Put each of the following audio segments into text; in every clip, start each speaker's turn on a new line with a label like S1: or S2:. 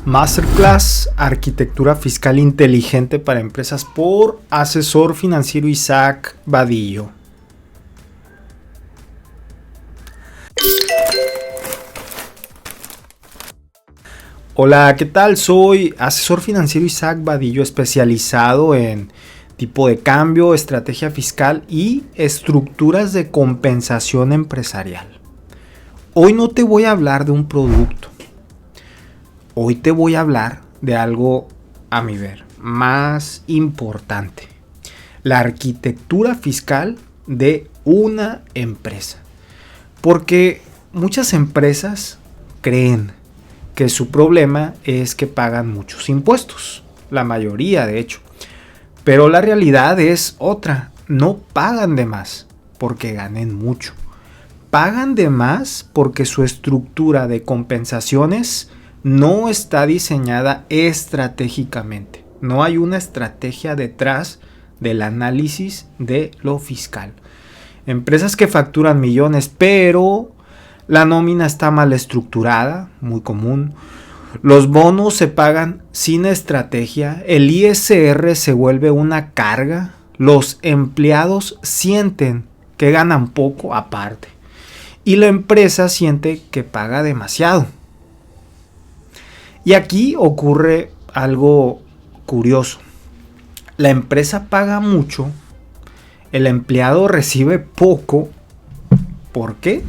S1: Masterclass Arquitectura Fiscal Inteligente para Empresas por asesor financiero Isaac Vadillo. Hola, ¿qué tal? Soy asesor financiero Isaac Vadillo, especializado en tipo de cambio, estrategia fiscal y estructuras de compensación empresarial. Hoy no te voy a hablar de un producto. Hoy te voy a hablar de algo, a mi ver, más importante. La arquitectura fiscal de una empresa. Porque muchas empresas creen que su problema es que pagan muchos impuestos. La mayoría, de hecho. Pero la realidad es otra. No pagan de más porque ganen mucho. Pagan de más porque su estructura de compensaciones no está diseñada estratégicamente. No hay una estrategia detrás del análisis de lo fiscal. Empresas que facturan millones, pero la nómina está mal estructurada, muy común. Los bonos se pagan sin estrategia. El ISR se vuelve una carga. Los empleados sienten que ganan poco aparte. Y la empresa siente que paga demasiado. Y aquí ocurre algo curioso. La empresa paga mucho, el empleado recibe poco. ¿Por qué?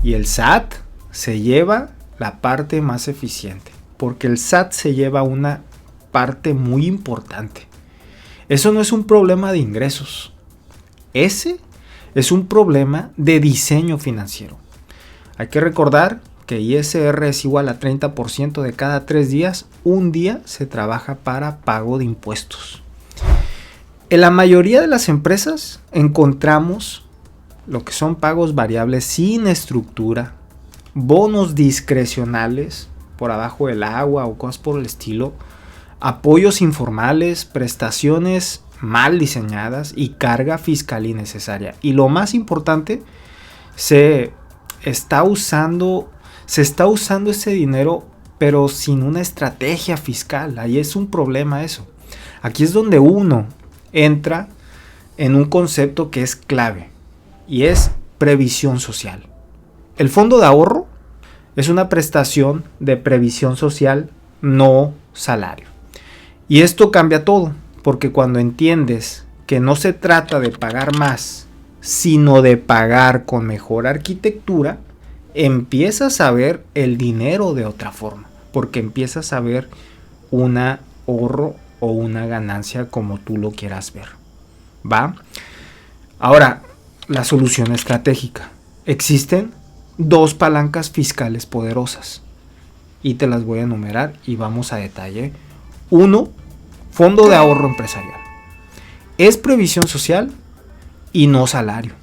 S1: Y el SAT se lleva la parte más eficiente, porque el SAT se lleva una parte muy importante. Eso no es un problema de ingresos. Ese es un problema de diseño financiero. Hay que recordar que ISR es igual a 30% de cada 3 días, un día se trabaja para pago de impuestos. En la mayoría de las empresas encontramos lo que son pagos variables sin estructura, bonos discrecionales por abajo del agua o cosas por el estilo, apoyos informales, prestaciones mal diseñadas y carga fiscal innecesaria. Y lo más importante, se está usando ese dinero, pero sin una estrategia fiscal. Ahí es un problema eso. Aquí es donde uno entra en un concepto que es clave y es previsión social. El fondo de ahorro es una prestación de previsión social, no salario. Y esto cambia todo, porque cuando entiendes que no se trata de pagar más, sino de pagar con mejor arquitectura, empiezas a ver el dinero de otra forma, porque empiezas a ver un ahorro o una ganancia como tú lo quieras ver. ¿Va? Ahora, la solución estratégica. Existen 2 palancas fiscales poderosas y te las voy a enumerar y vamos a detalle. 1, fondo de ahorro empresarial. Es previsión social y no salario.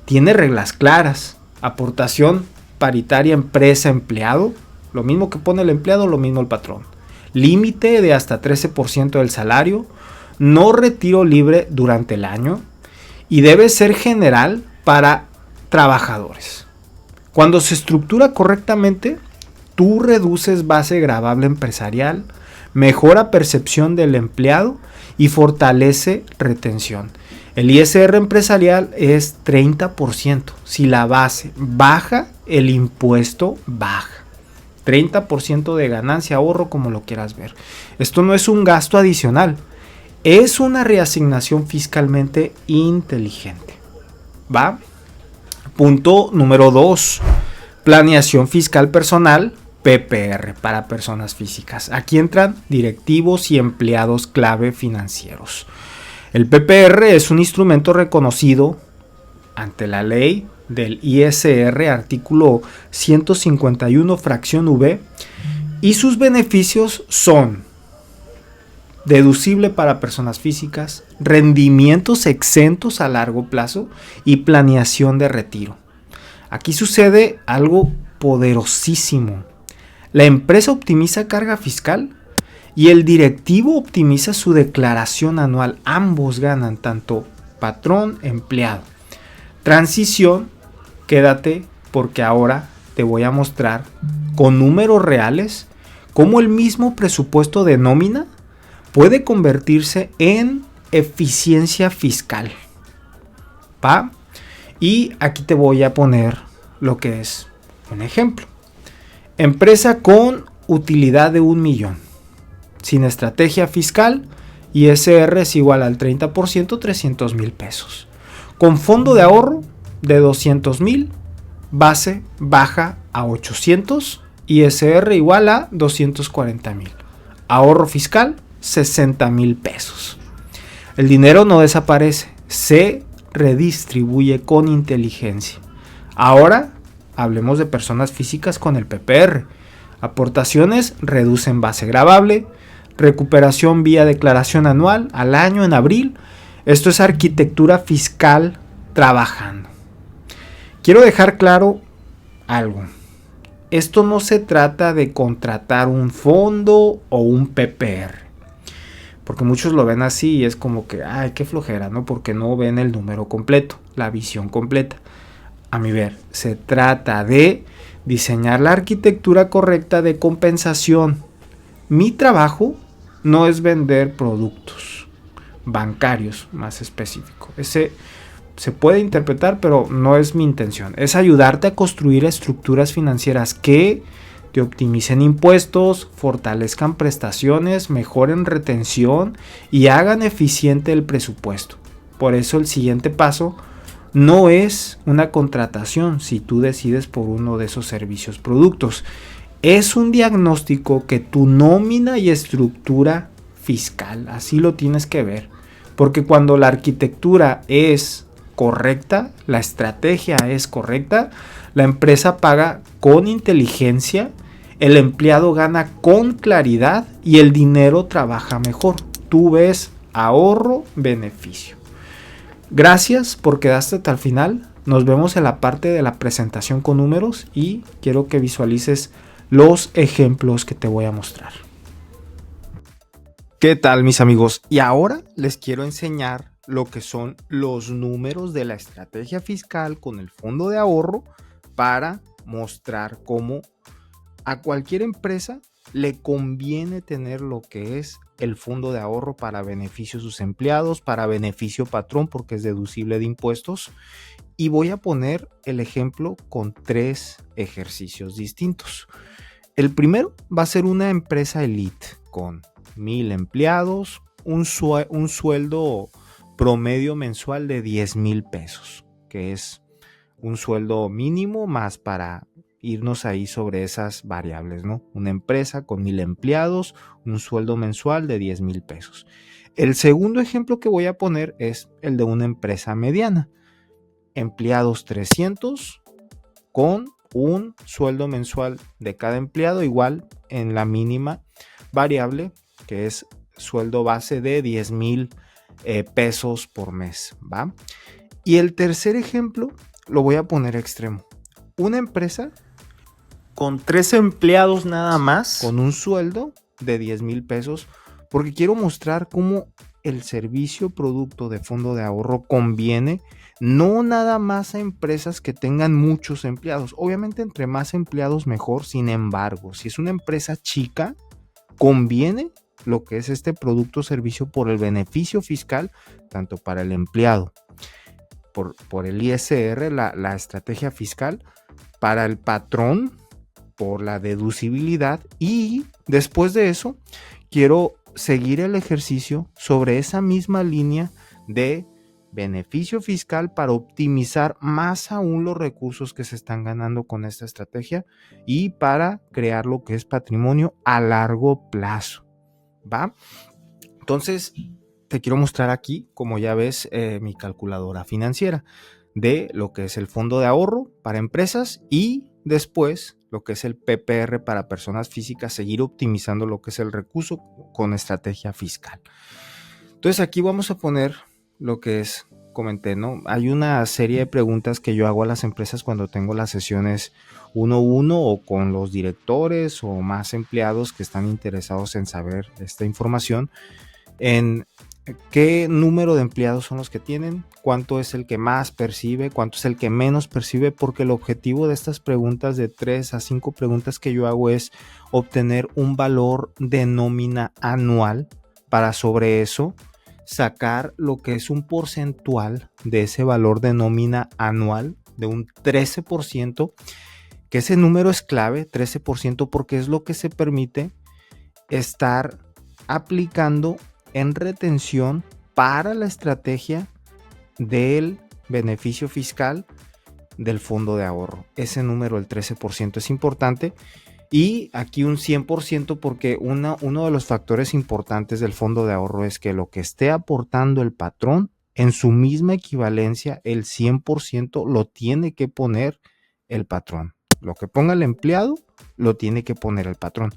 S1: Tiene reglas claras. Aportación paritaria empresa-empleado, lo mismo que pone el empleado, lo mismo el patrón. Límite de hasta 13% del salario, no retiro libre durante el año y debe ser general para trabajadores. Cuando se estructura correctamente, tú reduces base gravable empresarial, mejora percepción del empleado y fortalece retención. El ISR empresarial es 30%. Si la base baja, el impuesto baja. 30% de ganancia, ahorro, como lo quieras ver. Esto no es un gasto adicional. Es una reasignación fiscalmente inteligente. ¿Va? Punto número 2. Planeación fiscal personal, PPR, para personas físicas. Aquí entran directivos y empleados clave financieros. El PPR es un instrumento reconocido ante la ley del ISR, artículo 151, fracción V, y sus beneficios son deducible para personas físicas, rendimientos exentos a largo plazo y planeación de retiro. Aquí sucede algo poderosísimo. La empresa optimiza carga fiscal y el directivo optimiza su declaración anual. Ambos ganan, tanto patrón, empleado. Transición, quédate porque ahora te voy a mostrar con números reales cómo el mismo presupuesto de nómina puede convertirse en eficiencia fiscal. ¿Va? Y aquí te voy a poner lo que es un ejemplo. Empresa con utilidad de 1 millón. Sin estrategia fiscal, ISR es igual al 30%, 300 mil pesos. Con fondo de ahorro de 200 mil, base baja a 800, ISR igual a 240 mil. Ahorro fiscal, 60 mil pesos. El dinero no desaparece, se redistribuye con inteligencia. Ahora hablemos de personas físicas con el PPR. Aportaciones reducen base gravable, recuperación vía declaración anual al año en abril. Esto es arquitectura fiscal trabajando. Quiero dejar claro algo. Esto no se trata de contratar un fondo o un PPR. Porque muchos lo ven así y es como que, ay, qué flojera, ¿no? Porque no ven el número completo, la visión completa. A mi ver, se trata de diseñar la arquitectura correcta de compensación. Mi trabajo no es vender productos bancarios, más específico. Ese se puede interpretar, pero no es mi intención. Es ayudarte a construir estructuras financieras que te optimicen impuestos, fortalezcan prestaciones, mejoren retención y hagan eficiente el presupuesto. Por eso el siguiente paso no es una contratación si tú decides por uno de esos servicios productos. Es un diagnóstico que tu nómina y estructura fiscal, así lo tienes que ver. Porque cuando la arquitectura es correcta, la estrategia es correcta, la empresa paga con inteligencia, el empleado gana con claridad y el dinero trabaja mejor. Tú ves ahorro, beneficio. Gracias por quedarte hasta el final. Nos vemos en la parte de la presentación con números y quiero que visualices los ejemplos que te voy a mostrar. ¿Qué tal, mis amigos? Y ahora les quiero enseñar lo que son los números de la estrategia fiscal con el fondo de ahorro para mostrar cómo a cualquier empresa le conviene tener lo que es el fondo de ahorro para beneficio de sus empleados, para beneficio patrón porque es deducible de impuestos. Y voy a poner el ejemplo con 3 ejercicios distintos. El primero va a ser una empresa elite con 1000 empleados, un sueldo promedio mensual de 10,000 pesos, que es un sueldo mínimo más para irnos ahí sobre esas variables, ¿no? Una empresa con 1000 empleados, un sueldo mensual de 10,000 pesos. El segundo ejemplo que voy a poner es el de una empresa mediana. Empleados 300 con un sueldo mensual de cada empleado igual en la mínima variable, que es sueldo base de 10,000 pesos por mes, ¿va? Y el tercer ejemplo lo voy a poner extremo. Una empresa con 3 empleados nada más, con un sueldo de 10,000 pesos, porque quiero mostrar cómo el servicio producto de fondo de ahorro conviene no nada más a empresas que tengan muchos empleados. Obviamente entre más empleados mejor, sin embargo, si es una empresa chica, conviene lo que es este producto o servicio por el beneficio fiscal, tanto para el empleado, por el ISR, la estrategia fiscal, para el patrón, por la deducibilidad, y después de eso quiero seguir el ejercicio sobre esa misma línea de beneficio fiscal para optimizar más aún los recursos que se están ganando con esta estrategia y para crear lo que es patrimonio a largo plazo, ¿va? Entonces te quiero mostrar aquí, como ya ves, mi calculadora financiera de lo que es el fondo de ahorro para empresas y después lo que es el PPR para personas físicas, seguir optimizando lo que es el recurso con estrategia fiscal. Entonces aquí vamos a poner lo que es, comenté, ¿no? Hay una serie de preguntas que yo hago a las empresas cuando tengo las sesiones 1-1 o con los directores o más empleados que están interesados en saber esta información. En qué número de empleados son los que tienen, cuánto es el que más percibe, cuánto es el que menos percibe, porque el objetivo de estas preguntas de 3 a 5 preguntas que yo hago es obtener un valor de nómina anual para sobre eso sacar lo que es un porcentual de ese valor de nómina anual de un 13%, que ese número es clave, 13%, porque es lo que se permite estar aplicando en retención para la estrategia del beneficio fiscal del fondo de ahorro. Ese número, el 13%, es importante. Y aquí un 100%, porque uno de los factores importantes del fondo de ahorro es que lo que esté aportando el patrón, en su misma equivalencia, el 100% lo tiene que poner el patrón. Lo que ponga el empleado, lo tiene que poner el patrón.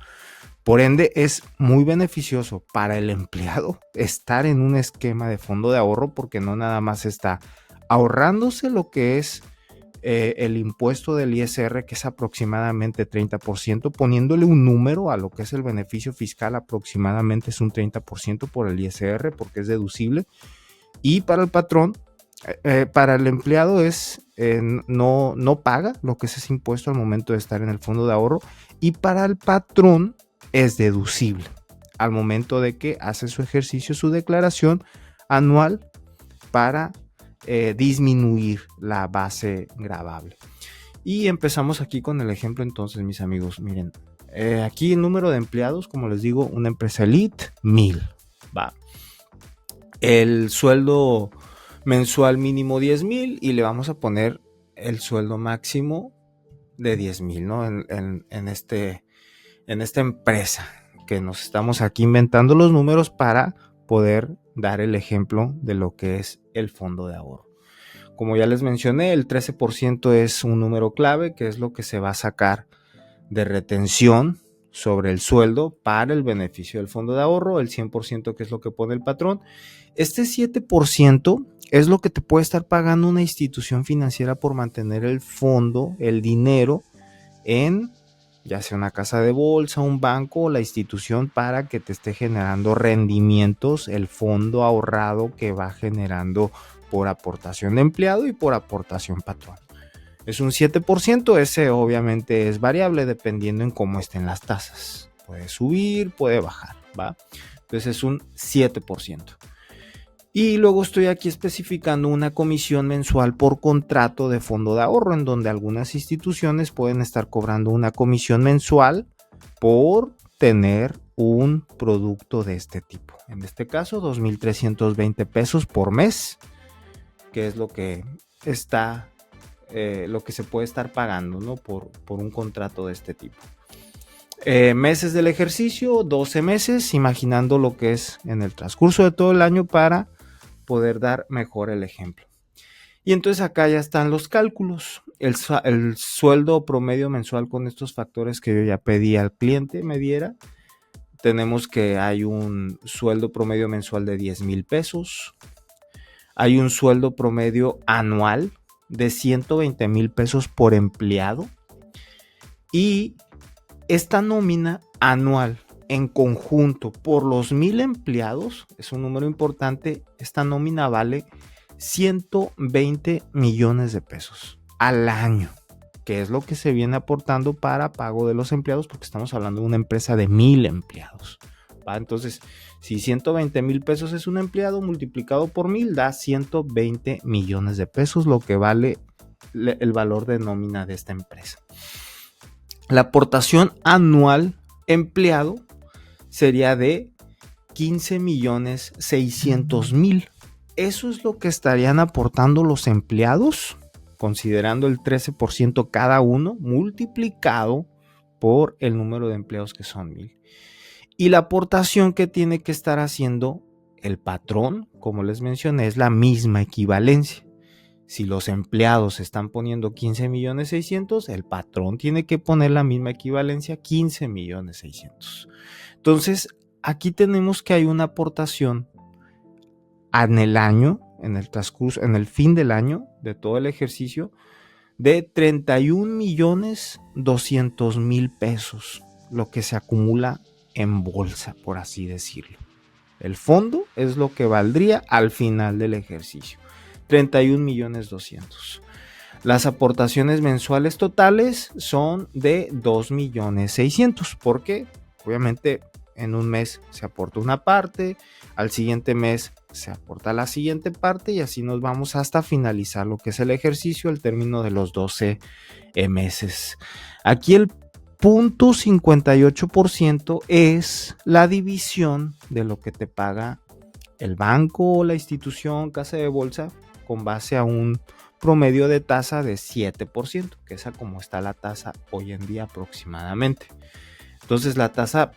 S1: Por ende, es muy beneficioso para el empleado estar en un esquema de fondo de ahorro, porque no nada más está ahorrándose lo que es el impuesto del ISR, que es aproximadamente 30%, poniéndole un número a lo que es el beneficio fiscal, aproximadamente es un 30% por el ISR, porque es deducible. Y para el patrón, para el empleado no paga lo que es ese impuesto al momento de estar en el fondo de ahorro, y para el patrón es deducible al momento de que hace su ejercicio, su declaración anual, para disminuir la base gravable. Y empezamos aquí con el ejemplo. Entonces, mis amigos, miren, aquí el número de empleados, como les digo, una empresa elite, 1000, va. El sueldo mensual mínimo 10,000, y le vamos a poner el sueldo máximo de 10,000, ¿no? En esta empresa que nos estamos aquí inventando los números para poder dar el ejemplo de lo que es el fondo de ahorro. Como ya les mencioné, el 13% es un número clave, que es lo que se va a sacar de retención sobre el sueldo para el beneficio del fondo de ahorro, el 100%, que es lo que pone el patrón. Este 7% es lo que te puede estar pagando una institución financiera por mantener el fondo, el dinero, en ya sea una casa de bolsa, un banco o la institución, para que te esté generando rendimientos, el fondo ahorrado que va generando por aportación de empleado y por aportación patrón. Es un 7%, ese obviamente es variable dependiendo en cómo estén las tasas. Puede subir, puede bajar, ¿va? Entonces es un 7%. Y luego estoy aquí especificando una comisión mensual por contrato de fondo de ahorro, en donde algunas instituciones pueden estar cobrando una comisión mensual por tener un producto de este tipo. En este caso, 2,320 pesos por mes, que es lo que está, lo que se puede estar pagando, ¿no? por un contrato de este tipo. Meses del ejercicio, 12 meses, imaginando lo que es en el transcurso de todo el año para poder dar mejor el ejemplo. Y entonces acá ya están los cálculos. El sueldo promedio mensual con estos factores que yo ya pedí al cliente me diera. Tenemos que hay un sueldo promedio mensual de 10,000 pesos. Hay un sueldo promedio anual de 120,000 pesos por empleado. Y esta nómina anual en conjunto por los 1,000 empleados, es un número importante. Esta nómina vale 120 millones de pesos al año, que es lo que se viene aportando para pago de los empleados, porque estamos hablando de una empresa de 1,000 empleados, ¿va? Entonces, si 120 mil pesos es un empleado, multiplicado por 1,000 da 120 millones de pesos, lo que vale el valor de nómina de esta empresa. La aportación anual empleado sería de 15,600,000. Eso es lo que estarían aportando los empleados, considerando el 13% cada uno, multiplicado por el número de empleados, que son 1,000. Y la aportación que tiene que estar haciendo el patrón, como les mencioné, es la misma equivalencia. Si los empleados están poniendo 15,600,000, el patrón tiene que poner la misma equivalencia, 15,600,000. Entonces, aquí tenemos que hay una aportación en el año, en el transcurso, en el fin del año, de todo el ejercicio, de 31,200,000 pesos, lo que se acumula en bolsa, por así decirlo. El fondo es lo que valdría al final del ejercicio. 31.200.000. Las aportaciones mensuales totales son de 2.600.000. ¿Por qué? Obviamente en un mes se aporta una parte, al siguiente mes se aporta la siguiente parte y así nos vamos hasta finalizar lo que es el ejercicio, el término de los 12 meses. Aquí el 0.58% es la división de lo que te paga el banco o la institución, casa de bolsa, con base a un promedio de tasa de 7%, que es como está la tasa hoy en día aproximadamente. Entonces la tasa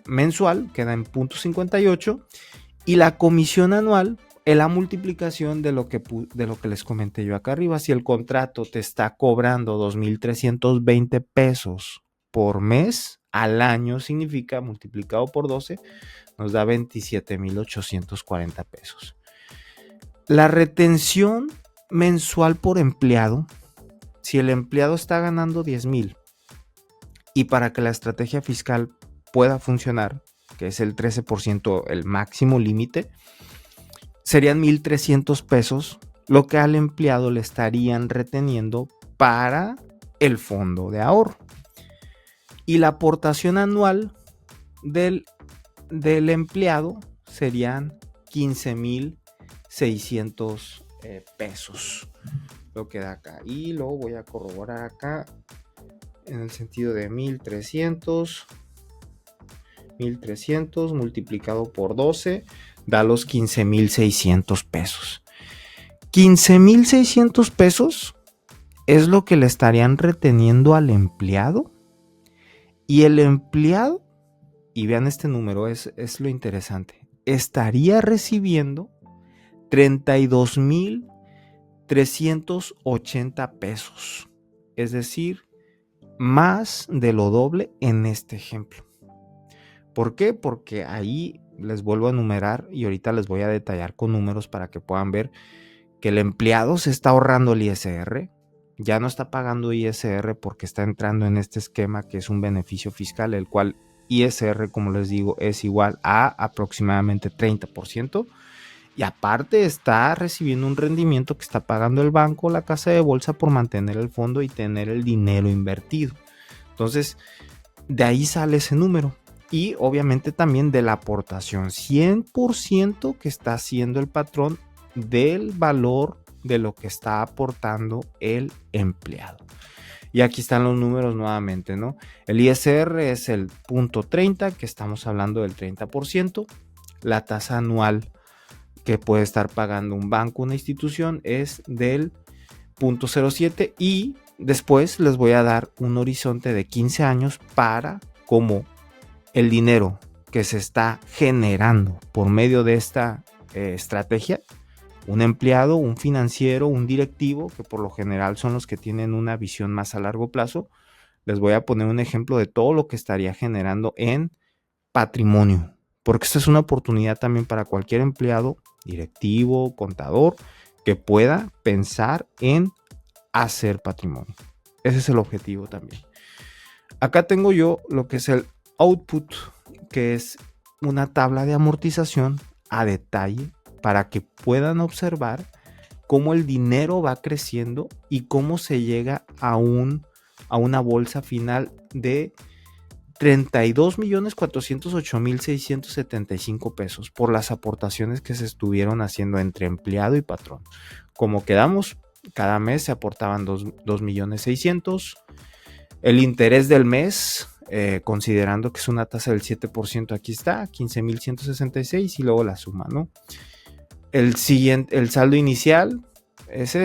S1: mensual queda en 0.58 y la comisión anual es la multiplicación de lo que les comenté yo acá arriba. Si el contrato te está cobrando 2.320 pesos por mes, al año significa multiplicado por 12, nos da 27.840 pesos. La retención mensual por empleado, si el empleado está ganando 10,000 y para que la estrategia fiscal pueda funcionar, que es el 13%, el máximo límite, serían 1,300 pesos lo que al empleado le estarían reteniendo para el fondo de ahorro. Y la aportación anual del empleado serían 15,600 pesos. Lo que da acá. Y lo voy a corroborar acá en el sentido de 1,300 multiplicado por 12 da los 15,600 pesos. 15,600 pesos es lo que le estarían reteniendo al empleado. Y el empleado, y vean este número, es lo interesante, estaría recibiendo 32,380 pesos. Es decir, más de lo doble en este ejemplo. ¿Por qué? Porque ahí les vuelvo a enumerar y ahorita les voy a detallar con números para que puedan ver que el empleado se está ahorrando el ISR, ya no está pagando ISR porque está entrando en este esquema que es un beneficio fiscal, el cual ISR, como les digo, es igual a aproximadamente 30%. Y aparte está recibiendo un rendimiento que está pagando el banco o la casa de bolsa por mantener el fondo y tener el dinero invertido. Entonces, de ahí sale ese número. Y obviamente también de la aportación 100% que está haciendo el patrón del valor de lo que está aportando el empleado. Y aquí están los números nuevamente, ¿no? El ISR es el 0.30, que estamos hablando del 30%. La tasa anual que puede estar pagando un banco, una institución, es del 0.07 y después les voy a dar un horizonte de 15 años para cómo el dinero que se está generando por medio de esta estrategia, un empleado, un financiero, un directivo, que por lo general son los que tienen una visión más a largo plazo, les voy a poner un ejemplo de todo lo que estaría generando en patrimonio, porque esta es una oportunidad también para cualquier empleado, directivo, contador, que pueda pensar en hacer patrimonio. Ese es el objetivo también. Acá tengo yo lo que es el output, que es una tabla de amortización a detalle para que puedan observar cómo el dinero va creciendo y cómo se llega a una bolsa final de 32,408,675 pesos por las aportaciones que se estuvieron haciendo entre empleado y patrón. Como quedamos, cada mes se aportaban 2,600,000. El interés del mes, considerando que es una tasa del 7%, aquí está, 15,166 y luego la suma, ¿no? El saldo inicial es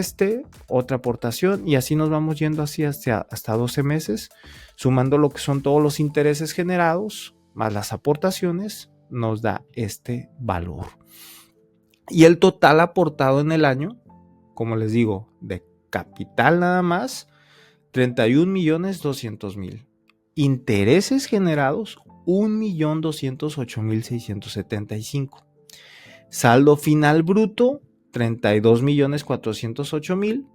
S1: otra aportación y así nos vamos yendo así hasta 12 meses, sumando lo que son todos los intereses generados más las aportaciones, nos da este valor. Y el total aportado en el año, como les digo, de capital nada más, 31,200,000. Intereses generados, 1,208,675. Saldo final bruto, 32,408,000.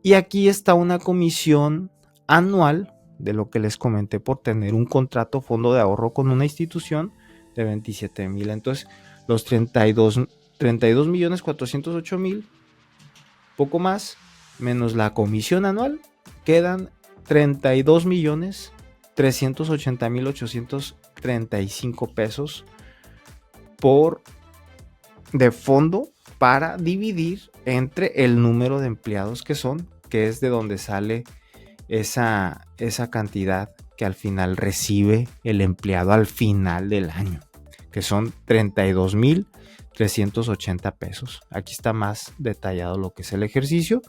S1: Y aquí está una comisión anual de lo que les comenté por tener un contrato fondo de ahorro con una institución de 27,000. Entonces, los 32,408,000, poco más, menos la comisión anual, quedan 32,380,835 pesos de fondo para dividir entre el número de empleados que es de donde sale esa cantidad que al final recibe el empleado al final del año, que son 32,380 pesos. Aquí está más detallado lo que es el ejercicio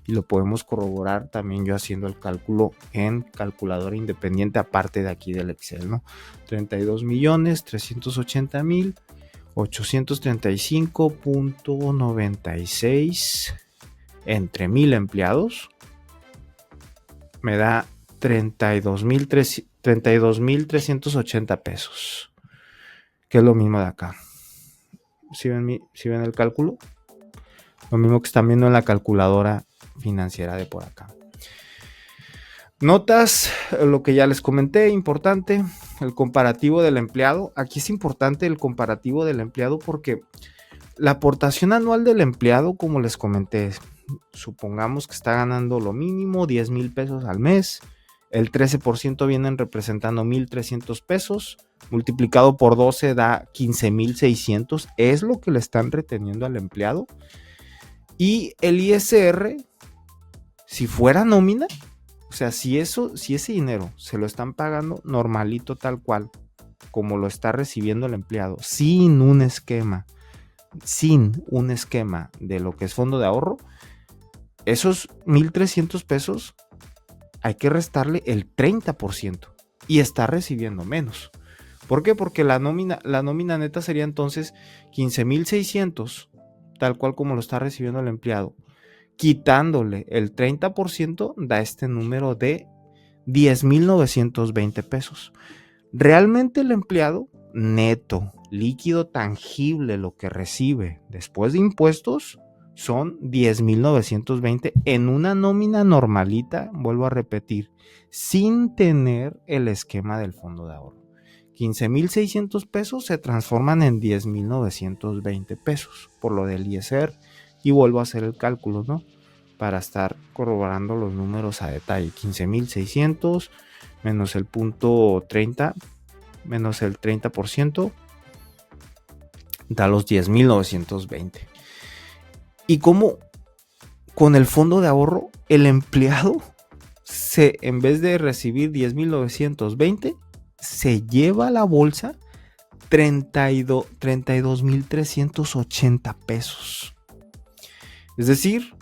S1: y lo podemos corroborar también yo haciendo el cálculo en calculadora independiente, aparte de aquí del Excel, ¿no? 32,380,835.96 entre 1,000 empleados me da 32,380 pesos, que es lo mismo de acá. ¿Sí ven el cálculo? Lo mismo que están viendo en la calculadora financiera de por acá. Notas, lo que ya les comenté, importante, el comparativo del empleado. Aquí es importante el comparativo del empleado porque la aportación anual del empleado, como les comenté, supongamos que está ganando lo mínimo 10,000 pesos al mes, el 13% vienen representando 1,300 pesos, multiplicado por 12 da 15,600, es lo que le están reteniendo al empleado. Y el ISR, si fuera nómina, o sea, si ese dinero se lo están pagando normalito tal cual, como lo está recibiendo el empleado, sin un esquema de lo que es fondo de ahorro, esos 1,300 pesos hay que restarle el 30% y está recibiendo menos. ¿Por qué? Porque la nómina neta sería entonces 15,600, tal cual como lo está recibiendo el empleado. Quitándole el 30% da este número de 10,920 pesos. Realmente el empleado neto, líquido, tangible, lo que recibe después de impuestos son 10,920 en una nómina normalita, vuelvo a repetir, sin tener el esquema del fondo de ahorro. 15,600 pesos se transforman en 10,920 pesos por lo del ISR. Y vuelvo a hacer el cálculo, ¿no? Para estar corroborando los números a detalle. 15,600 menos el punto 30, menos el 30%, da los 10,920. Y como con el fondo de ahorro, el empleado, en vez de recibir 10,920, se lleva a la bolsa 32,380 pesos. Es decir,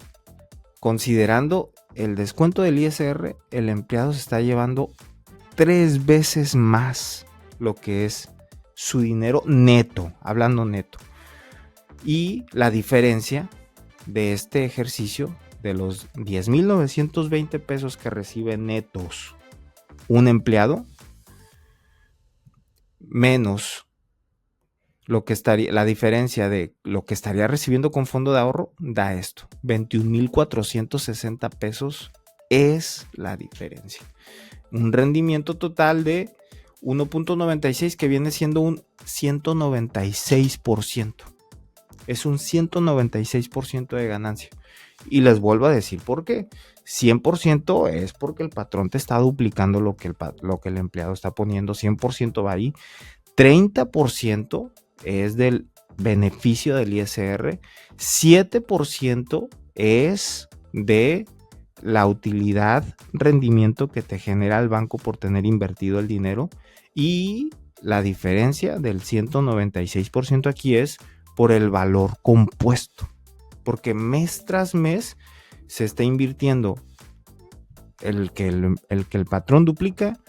S1: considerando el descuento del ISR, el empleado se está llevando 3 veces más lo que es su dinero neto, hablando neto. Y la diferencia de este ejercicio, de los 10,920 pesos que recibe netos un empleado, menos la diferencia de lo que estaría recibiendo con fondo de ahorro, da esto, 21,460 pesos es la diferencia. Un rendimiento total de 1.96 que viene siendo un 196%. Es un 196% de ganancia. Y les vuelvo a decir por qué. 100% es porque el patrón te está duplicando lo que el empleado está poniendo. 100% va ahí. 30% es del beneficio del ISR. 7% es de la utilidad, rendimiento que te genera el banco por tener invertido el dinero. Y la diferencia del 196% aquí es por el valor compuesto. Porque mes tras mes se está invirtiendo el que el patrón duplica,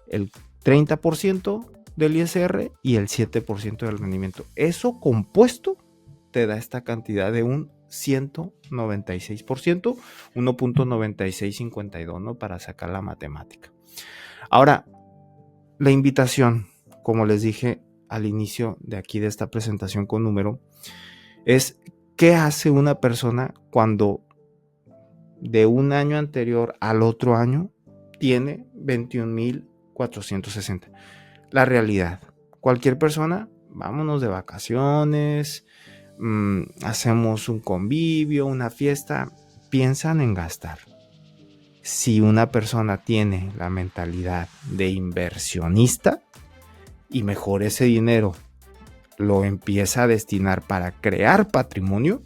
S1: el 30% del ISR y el 7% del rendimiento. Eso compuesto te da esta cantidad de un 196%, 1.9652, ¿no? Para sacar la matemática. Ahora, la invitación, como les dije al inicio de aquí de esta presentación con número, es ¿qué hace una persona cuando de un año anterior al otro año tiene 21,460? La realidad, cualquier persona, vámonos de vacaciones, hacemos un convivio, una fiesta, piensan en gastar. Si una persona tiene la mentalidad de inversionista y mejor ese dinero lo empieza a destinar para crear patrimonio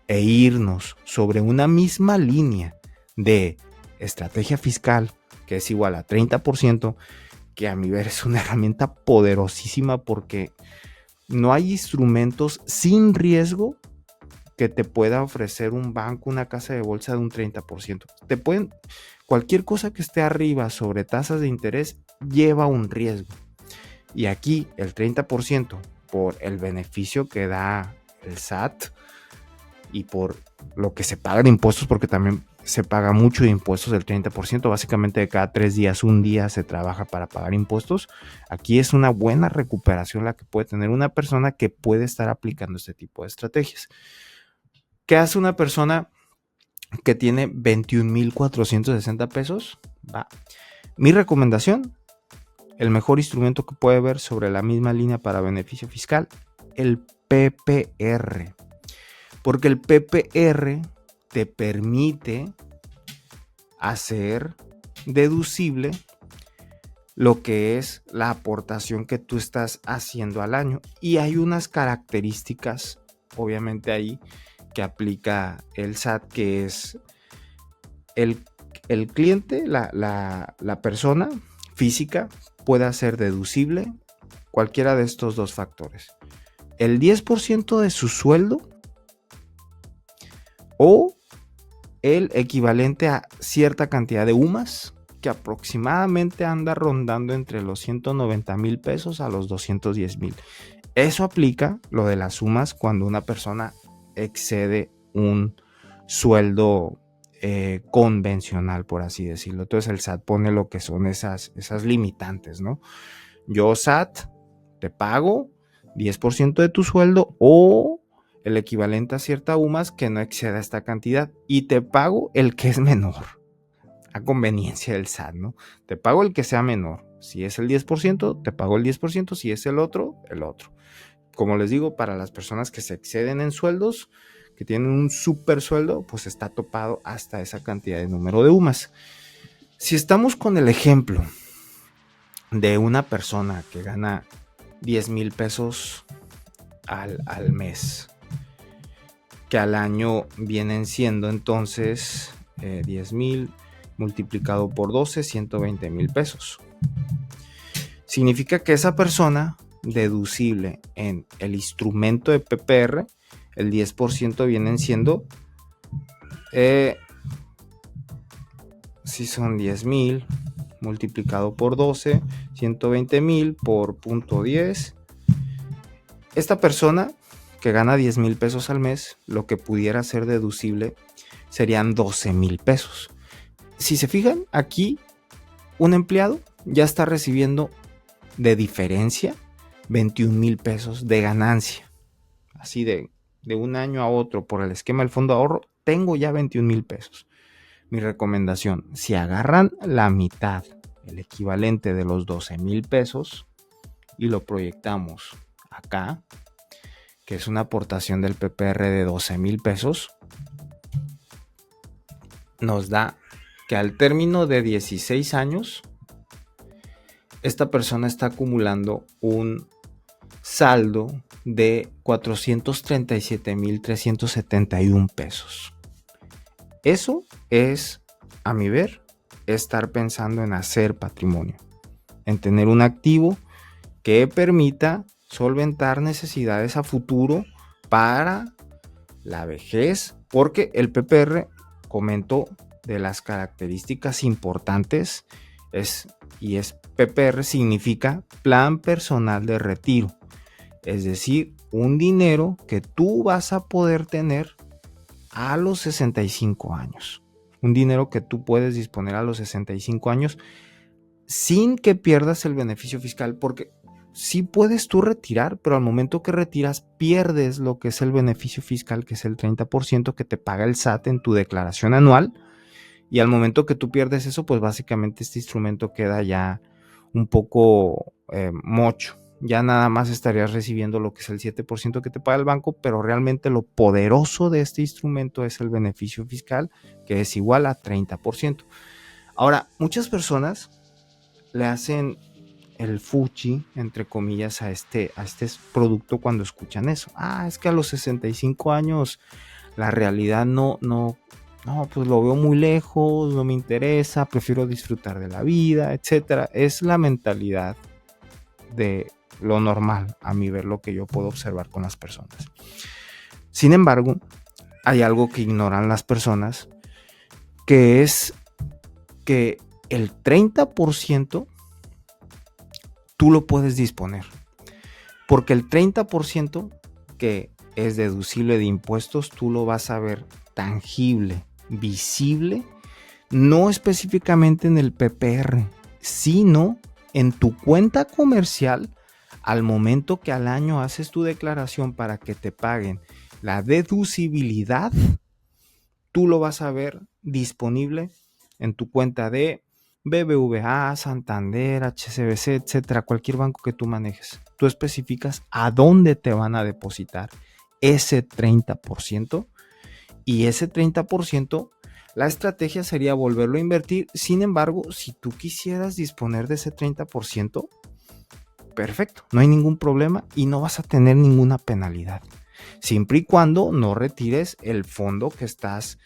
S1: e irnos sobre una misma línea de estrategia fiscal que es igual a 30%, que a mi ver es una herramienta poderosísima porque no hay instrumentos sin riesgo que te pueda ofrecer un banco, una casa de bolsa de un 30%. Cualquier cosa que esté arriba sobre tasas de interés lleva un riesgo. Y aquí el 30% por el beneficio que da el SAT y por lo que se paga de impuestos, porque también se paga mucho de impuestos, el 30%, básicamente de cada 3 días, un día se trabaja para pagar impuestos. Aquí es una buena recuperación la que puede tener una persona que puede estar aplicando este tipo de estrategias. ¿Qué hace una persona que tiene 21,460 pesos? Mi recomendación, el mejor instrumento que puede ver sobre la misma línea para beneficio fiscal, el PPR. Porque el PPR te permite hacer deducible lo que es la aportación que tú estás haciendo al año. Y hay unas características, obviamente ahí, que aplica el SAT, que es el cliente, la persona física puede hacer deducible cualquiera de estos dos factores. El 10% de su sueldo o el equivalente a cierta cantidad de UMAS, que aproximadamente anda rondando entre los 190,000 pesos a los 210,000. Eso aplica lo de las UMAS cuando una persona excede un sueldo convencional, por así decirlo. Entonces el SAT pone lo que son esas limitantes, ¿no? Yo, SAT, te pago 10% de tu sueldo o el equivalente a cierta UMAS que no exceda esta cantidad y te pago el que es menor, a conveniencia del SAT, ¿no? Te pago el que sea menor. Si es el 10%, te pago el 10%, si es el otro, el otro. Como les digo, para las personas que se exceden en sueldos, que tienen un super sueldo, pues está topado hasta esa cantidad de número de UMAS. Si estamos con el ejemplo de una persona que gana 10,000 pesos al mes, que al año vienen siendo entonces 10,000 multiplicado por 12, 120,000 pesos. Significa que esa persona, deducible en el instrumento de PPR, el 10% vienen siendo, si son 10,000 multiplicado por 12, 120,000 por 0.10. Esta persona que gana 10,000 pesos al mes, lo que pudiera ser deducible serían 12,000 pesos. Si se fijan, aquí un empleado ya está recibiendo de diferencia 21,000 pesos de ganancia. Así de un año a otro por el esquema del fondo de ahorro, tengo ya 21,000 pesos. Mi recomendación, si agarran la mitad, el equivalente de los 12,000 pesos, y lo proyectamos acá, que es una aportación del PPR de 12,000 pesos, nos da que al término de 16 años, esta persona está acumulando un saldo de 437,371 pesos. Eso es, a mi ver, estar pensando en hacer patrimonio, en tener un activo que permita solventar necesidades a futuro para la vejez, porque el PPR, comento, de las características importantes es PPR significa Plan Personal de Retiro, es decir, un dinero que tú vas a poder tener a los 65 años, un dinero que tú puedes disponer a los 65 años sin que pierdas el beneficio fiscal, porque sí puedes tú retirar, pero al momento que retiras pierdes lo que es el beneficio fiscal, que es el 30% que te paga el SAT en tu declaración anual. Y al momento que tú pierdes eso, pues básicamente este instrumento queda ya un poco mocho, ya nada más estarías recibiendo lo que es el 7% que te paga el banco, pero realmente lo poderoso de este instrumento es el beneficio fiscal, que es igual a 30%. Ahora, muchas personas le hacen el fuchi, entre comillas, a este producto cuando escuchan eso. Es que a los 65 años la realidad no, pues lo veo muy lejos, no me interesa, prefiero disfrutar de la vida, etcétera. Es la mentalidad de lo normal, a mi ver, lo que yo puedo observar con las personas. Sin embargo, hay algo que ignoran las personas, que es que el 30% tú lo puedes disponer, porque el 30% que es deducible de impuestos, tú lo vas a ver tangible, visible, no específicamente en el PPR, sino en tu cuenta comercial al momento que al año haces tu declaración para que te paguen la deducibilidad. Tú lo vas a ver disponible en tu cuenta de BBVA, Santander, HSBC, etcétera, cualquier banco que tú manejes. Tú especificas a dónde te van a depositar ese 30%, y ese 30%, la estrategia sería volverlo a invertir. Sin embargo, si tú quisieras disponer de ese 30%, perfecto, no hay ningún problema y no vas a tener ninguna penalidad, siempre y cuando no retires el fondo que estás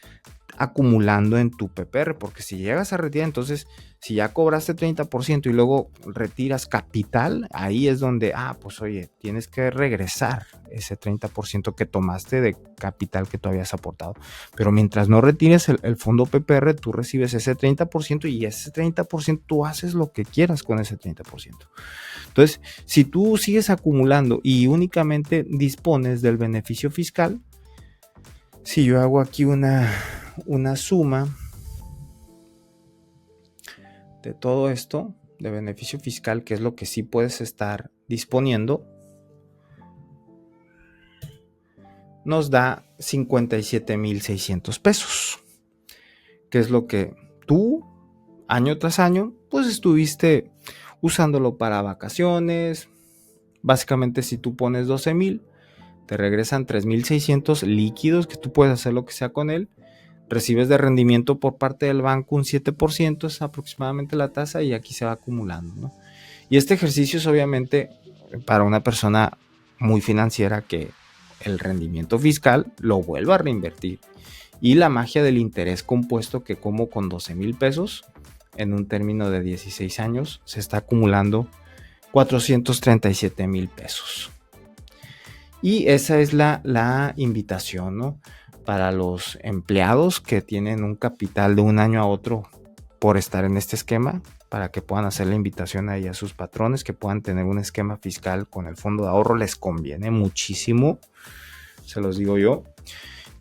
S1: acumulando en tu PPR, porque si llegas a retirar, entonces si ya cobraste 30% y luego retiras capital, ahí es donde, pues oye, tienes que regresar ese 30% que tomaste de capital que tú habías aportado. Pero mientras no retires el fondo PPR, tú recibes ese 30% y ese 30% tú haces lo que quieras con ese 30%. Entonces, si tú sigues acumulando y únicamente dispones del beneficio fiscal, si yo hago aquí una suma de todo esto de beneficio fiscal, que es lo que sí puedes estar disponiendo, nos da 57,600 pesos, que es lo que tú año tras año pues estuviste usándolo para vacaciones. Básicamente, si tú pones 12,000, te regresan 3,600 líquidos, que tú puedes hacer lo que sea con él. Recibes de rendimiento por parte del banco un 7%, es aproximadamente la tasa, y aquí se va acumulando, ¿no? Y este ejercicio es obviamente para una persona muy financiera, que el rendimiento fiscal lo vuelva a reinvertir. Y la magia del interés compuesto, que como con 12,000 pesos en un término de 16 años se está acumulando 437,000 pesos. Y esa es la invitación, ¿no? Para los empleados que tienen un capital de un año a otro por estar en este esquema, para que puedan hacer la invitación ahí a sus patrones, que puedan tener un esquema fiscal con el fondo de ahorro. Les conviene muchísimo, se los digo yo.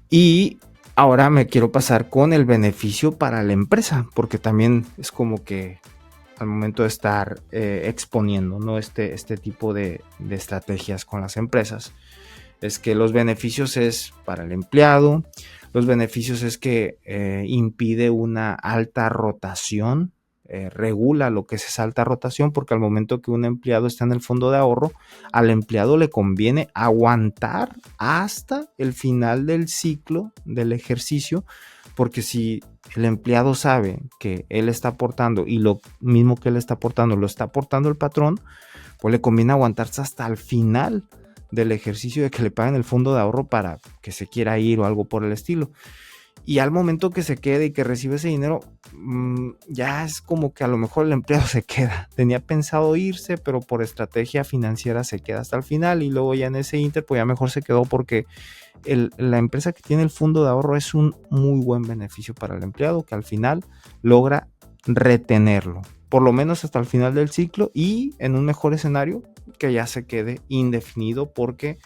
S1: Y ahora me quiero pasar con el beneficio para la empresa, porque también es como que al momento de estar exponiendo, ¿no? este tipo de estrategias con las empresas, es que los beneficios es para el empleado. Los beneficios es que impide una alta rotación, regula lo que es esa alta rotación, porque al momento que un empleado está en el fondo de ahorro, al empleado le conviene aguantar hasta el final del ciclo del ejercicio, porque si el empleado sabe que él está aportando y lo mismo que él está aportando lo está aportando el patrón, pues le conviene aguantarse hasta el final del ejercicio de que le paguen el fondo de ahorro para que se quiera ir o algo por el estilo. Y al momento que se quede y que recibe ese dinero, ya es como que a lo mejor el empleado se queda. Tenía pensado irse, pero por estrategia financiera se queda hasta el final, y luego ya en ese inter, pues ya mejor se quedó, porque la empresa que tiene el fondo de ahorro es un muy buen beneficio para el empleado, que al final logra retenerlo, por lo menos hasta el final del ciclo, y en un mejor escenario, que ya se quede indefinido, porque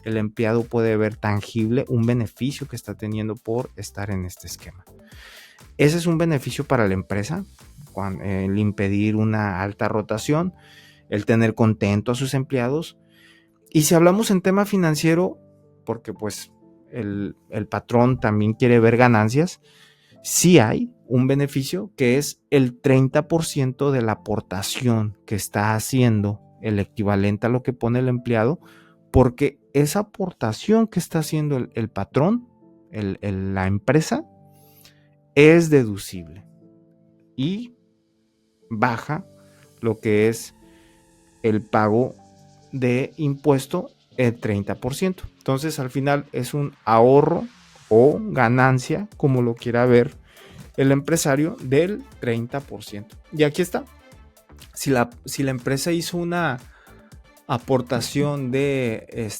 S1: el empleado puede ver tangible un beneficio que está teniendo por estar en este esquema. Ese es un beneficio para la empresa, el impedir una alta rotación, el tener contento a sus empleados. Y si hablamos en tema financiero, porque pues el patrón también quiere ver ganancias, sí hay un beneficio, que es el 30% de la aportación que está haciendo el equivalente a lo que pone el empleado, porque esa aportación que está haciendo el patrón, la empresa, es deducible y baja lo que es el pago de impuesto el 30%. Entonces al final es un ahorro o ganancia, como lo quiera ver el empresario, del 30%. Y aquí está. Si la empresa hizo una aportación de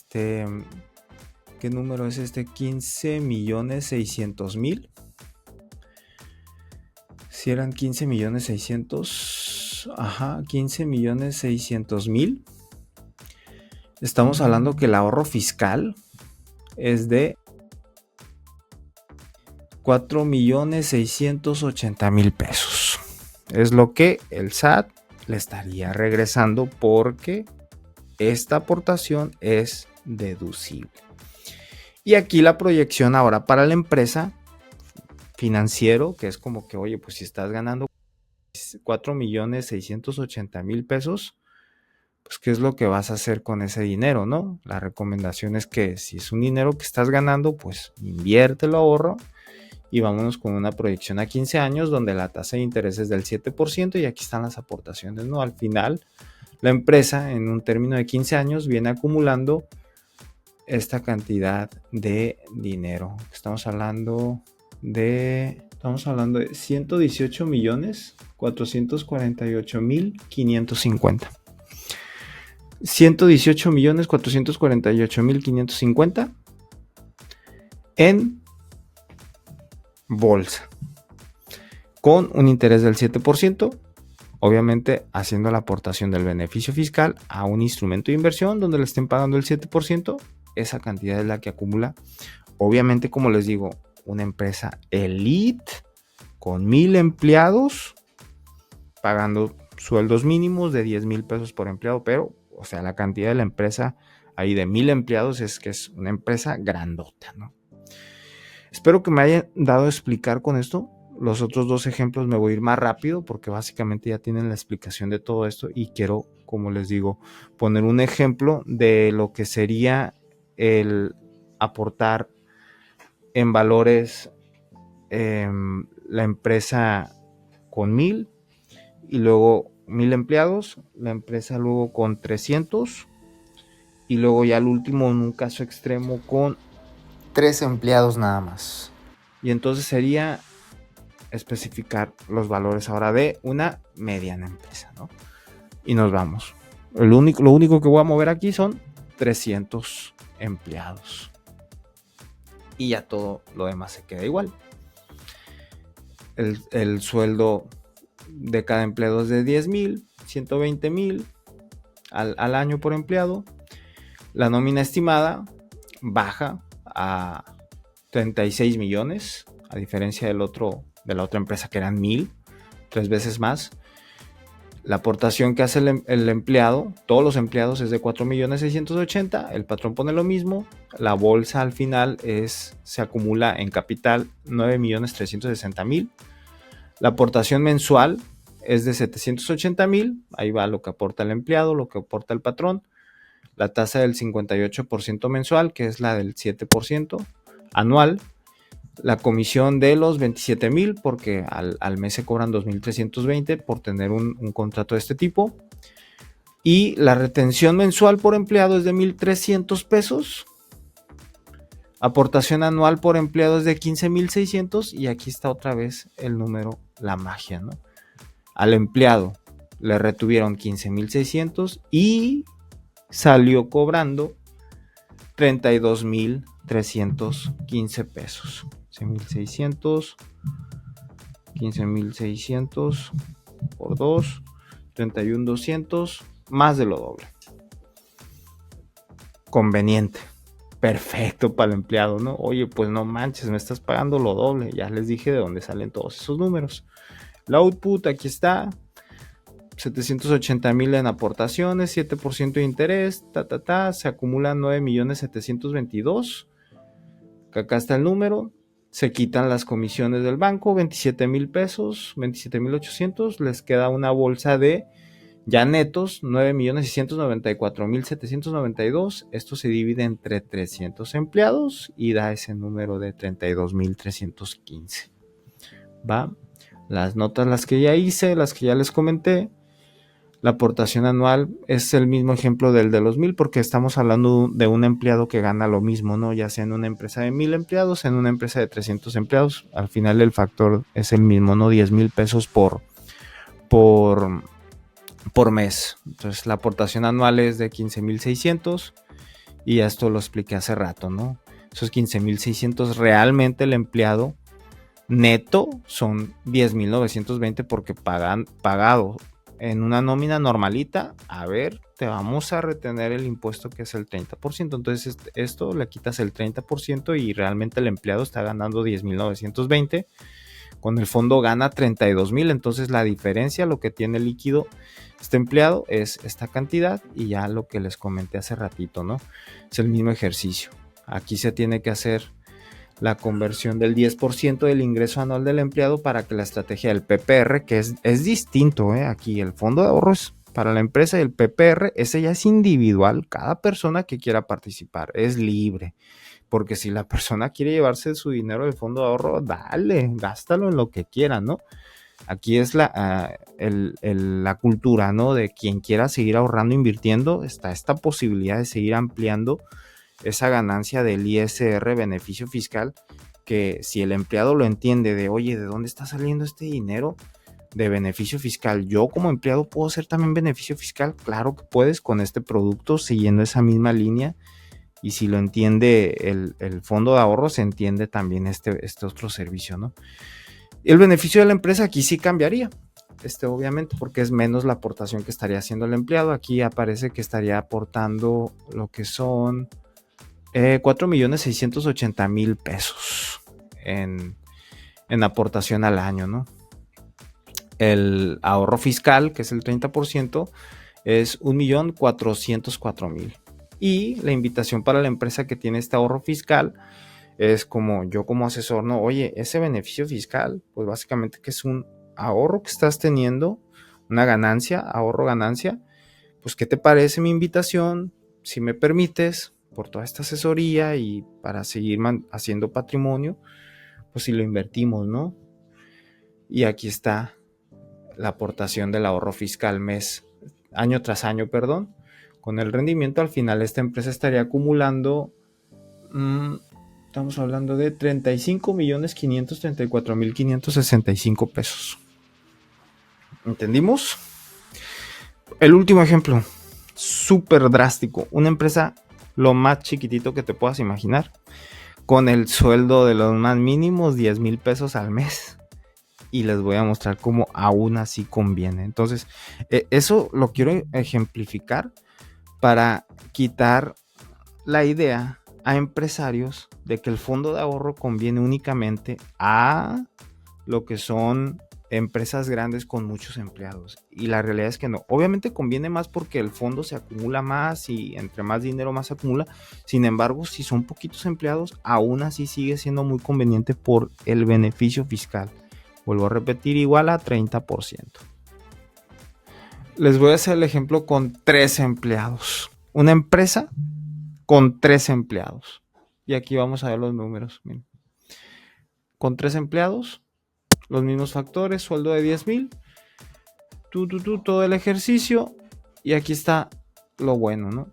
S1: ¿qué número es este? 15.600.000. Si eran 15.600.000, ajá, 15.600.000. Estamos hablando que el ahorro fiscal es de 4.680.000 pesos. Es lo que el SAT le estaría regresando porque esta aportación es deducible. Y aquí la proyección ahora para la empresa financiero, que es como que, oye, pues si estás ganando 4.680.000 pesos, pues qué es lo que vas a hacer con ese dinero, ¿no? La recomendación es que si es un dinero que estás ganando, pues inviértelo, ahorro, y vámonos con una proyección a 15 años donde la tasa de interés es del 7% y aquí están las aportaciones, ¿no? Al final, la empresa en un término de 15 años viene acumulando esta cantidad de dinero. Estamos hablando de 118.448.550. 118.448.550 en bolsa, con un interés del 7%, obviamente haciendo la aportación del beneficio fiscal a un instrumento de inversión donde le estén pagando el 7%, esa cantidad es la que acumula. Obviamente, como les digo, una empresa elite con 1,000 empleados pagando sueldos mínimos de 10,000 pesos por empleado, pero, o sea, la cantidad de la empresa ahí de 1,000 empleados es que es una empresa grandota, ¿no? Espero que me hayan dado a explicar con esto. Los otros dos ejemplos me voy a ir más rápido porque básicamente ya tienen la explicación de todo esto y quiero, como les digo, poner un ejemplo de lo que sería el aportar en valores la empresa con 1,000 y luego 1,000 empleados, la empresa luego con 300 y luego ya el último en un caso extremo con 3 empleados nada más. Y entonces sería especificar los valores ahora de una mediana empresa, ¿no? Y nos vamos. Lo único que voy a mover aquí son 300 empleados. Y ya todo lo demás se queda igual. El sueldo de cada empleado es de 10,000, 120,000 al año por empleado. La nómina estimada baja a 36 millones, a diferencia de la otra empresa que eran 1,000, 3 veces más. La aportación que hace el empleado, todos los empleados, es de 4.680.000. El patrón pone lo mismo. La bolsa al final se acumula en capital 9.360.000. La aportación mensual es de 780,000. Ahí va lo que aporta el empleado, lo que aporta el patrón. La tasa del 58% mensual, que es la del 7% anual. La comisión de los 27,000, porque al mes se cobran 2.320 por tener un contrato de este tipo. Y la retención mensual por empleado es de 1,300 pesos. Aportación anual por empleado es de 15,600. Y aquí está otra vez el número, la magia, ¿no? Al empleado le retuvieron 15,600 y salió cobrando 32,315 pesos. 15,600, 15,600 por 2, 31,200, más de lo doble. Conveniente, perfecto para el empleado, ¿no? Oye, pues no manches, me estás pagando lo doble. Ya les dije de dónde salen todos esos números. La output, aquí está, 780,000 en aportaciones, 7% de interés, se acumulan 9,722,000. Acá está el número. Se quitan las comisiones del banco, 27,000 pesos, 27,800. Les queda una bolsa de Ya netos, 9.694.792. Esto se divide entre 300 empleados y da ese número de 32.315. ¿Va? Las notas, las que ya hice, las que ya les comenté. La aportación anual es el mismo ejemplo del de los 1,000 porque estamos hablando de un empleado que gana lo mismo, ¿no? Ya sea en una empresa de 1,000 empleados, en una empresa de 300 empleados. Al final el factor es el mismo, ¿no? 10,000 pesos por mes. Entonces la aportación anual es de 15,600 y esto lo expliqué hace rato, ¿no? Esos 15,600 realmente el empleado neto son 10,920 porque pagado en una nómina normalita, a ver, te vamos a retener el impuesto que es el 30%. Entonces esto le quitas el 30% y realmente el empleado está ganando 10,920. Con el fondo gana 32,000. Entonces la diferencia, lo que tiene líquido este empleado es esta cantidad y ya lo que les comenté hace ratito, ¿no? Es el mismo ejercicio. Aquí se tiene que hacer la conversión del 10% del ingreso anual del empleado para que la estrategia del PPR, que es distinto, aquí el fondo de ahorros para la empresa y el PPR, ese ya es individual, cada persona que quiera participar es libre, porque si la persona quiere llevarse su dinero del fondo de ahorro, dale, gástalo en lo que quiera, ¿no? Aquí es la cultura, ¿no? De quien quiera seguir ahorrando, invirtiendo, está esta posibilidad de seguir ampliando esa ganancia del ISR, beneficio fiscal, que si el empleado lo entiende de, oye, ¿de dónde está saliendo este dinero de beneficio fiscal? Yo como empleado puedo hacer también beneficio fiscal. Claro que puedes con este producto siguiendo esa misma línea. Y si lo entiende el fondo de ahorro, se entiende también este otro servicio, ¿no? El beneficio de la empresa aquí sí cambiaría. Obviamente, porque es menos la aportación que estaría haciendo el empleado. Aquí aparece que estaría aportando lo que son 4,680,000 pesos en aportación al año, ¿no? El ahorro fiscal, que es el 30%, es 1,404,000. Y la invitación para la empresa que tiene este ahorro fiscal es como yo como asesor, ¿no? Oye, ese beneficio fiscal, pues básicamente que es un ahorro que estás teniendo, una ganancia, ahorro ganancia, pues ¿qué te parece mi invitación? Si me permites, por toda esta asesoría y para seguir haciendo patrimonio, pues si lo invertimos, ¿no? Y aquí está la aportación del ahorro fiscal año tras año, perdón. Con el rendimiento al final esta empresa estaría acumulando, estamos hablando de 35,534,565 pesos. ¿Entendimos? El último ejemplo, súper drástico. Una empresa lo más chiquitito que te puedas imaginar, con el sueldo de los más mínimos, 10,000 pesos al mes. Y les voy a mostrar cómo aún así conviene. Entonces, eso lo quiero ejemplificar para quitar la idea a empresarios de que el fondo de ahorro conviene únicamente a lo que son empresas grandes con muchos empleados. Y la realidad es que no. Obviamente conviene más porque el fondo se acumula más y entre más dinero más se acumula. Sin embargo, si son poquitos empleados, aún así sigue siendo muy conveniente por el beneficio fiscal. Vuelvo a repetir, igual a 30%. Les voy a hacer el ejemplo con 3 empleados. Una empresa con 3 empleados. Y aquí vamos a ver los números. Miren. Con 3 empleados, los mismos factores, sueldo de 10,000, todo el ejercicio. Y aquí está lo bueno, ¿no?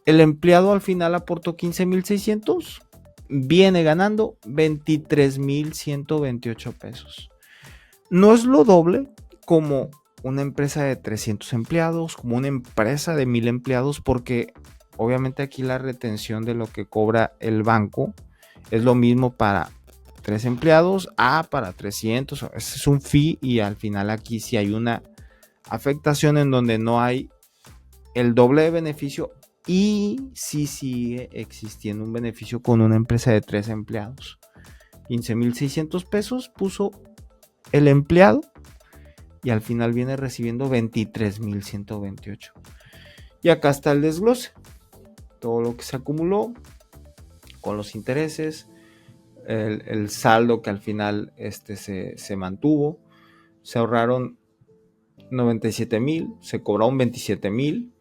S1: El empleado al final aportó 15,600, viene ganando 23,128 pesos. No es lo doble como una empresa de 300 empleados, como una empresa de 1,000 empleados, porque obviamente aquí la retención de lo que cobra el banco es lo mismo para 3 empleados para 300. Ese es un fee y al final aquí sí hay una afectación en donde no hay el doble de beneficio y sí sigue existiendo un beneficio con una empresa de 3 empleados. 15,600 pesos puso el empleado y al final viene recibiendo 23,128. Y acá está el desglose. Todo lo que se acumuló con los intereses, el saldo que al final se mantuvo. Se ahorraron 97,000, se cobraron 27,000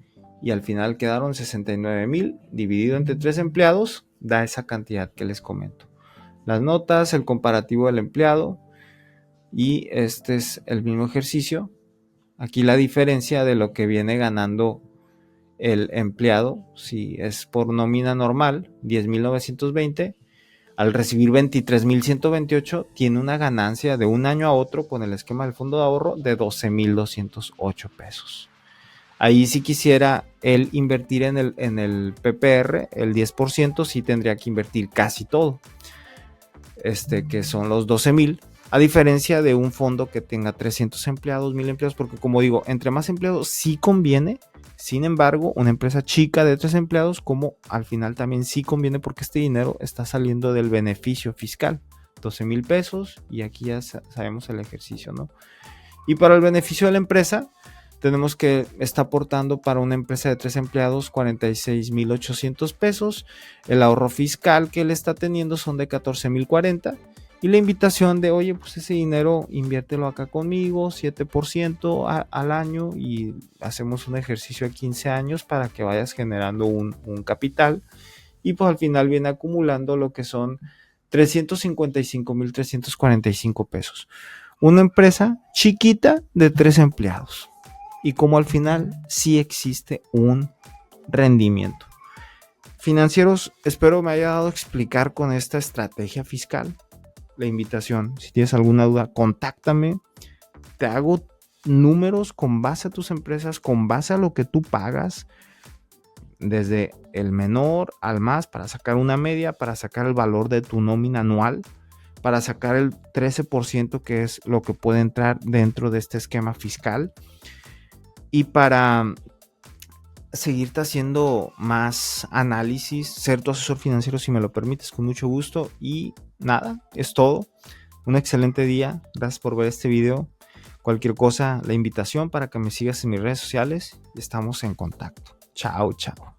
S1: y al final quedaron 69,000, dividido entre 3 empleados, da esa cantidad que les comento. Las notas, el comparativo del empleado, y este es el mismo ejercicio. Aquí la diferencia de lo que viene ganando el empleado, si es por nómina normal, 10,920, al recibir 23,128, tiene una ganancia de un año a otro con el esquema del fondo de ahorro de 12,208 pesos. Ahí si quisiera él invertir en el PPR, el 10%, sí tendría que invertir casi todo, que son los 12,000, a diferencia de un fondo que tenga 300 empleados, 1,000 empleados, porque como digo, entre más empleados sí conviene. Sin embargo, una empresa chica de 3 empleados, como al final también sí conviene, porque este dinero está saliendo del beneficio fiscal, 12,000 pesos, y aquí ya sabemos el ejercicio, ¿no? Y para el beneficio de la empresa, tenemos que está aportando para una empresa de 3 empleados 46,800 pesos. El ahorro fiscal que él está teniendo son de 14,040. Y la invitación de, oye, pues ese dinero inviértelo acá conmigo, 7% al año, y hacemos un ejercicio de 15 años para que vayas generando un capital. Y pues al final viene acumulando lo que son 355,345 pesos. Una empresa chiquita de 3 empleados. Y como al final sí existe un rendimiento. Financieros, espero me haya dado a explicar con esta estrategia fiscal. La invitación, si tienes alguna duda, contáctame. Te hago números con base a tus empresas, con base a lo que tú pagas, desde el menor al más, para sacar una media, para sacar el valor de tu nómina anual, para sacar el 13% que es lo que puede entrar dentro de este esquema fiscal, y para seguirte haciendo más análisis, ser tu asesor financiero si me lo permites, con mucho gusto. Y nada, es todo. Un excelente día, gracias por ver este video. Cualquier cosa, la invitación para que me sigas en mis redes sociales y estamos en contacto. Chao, chao.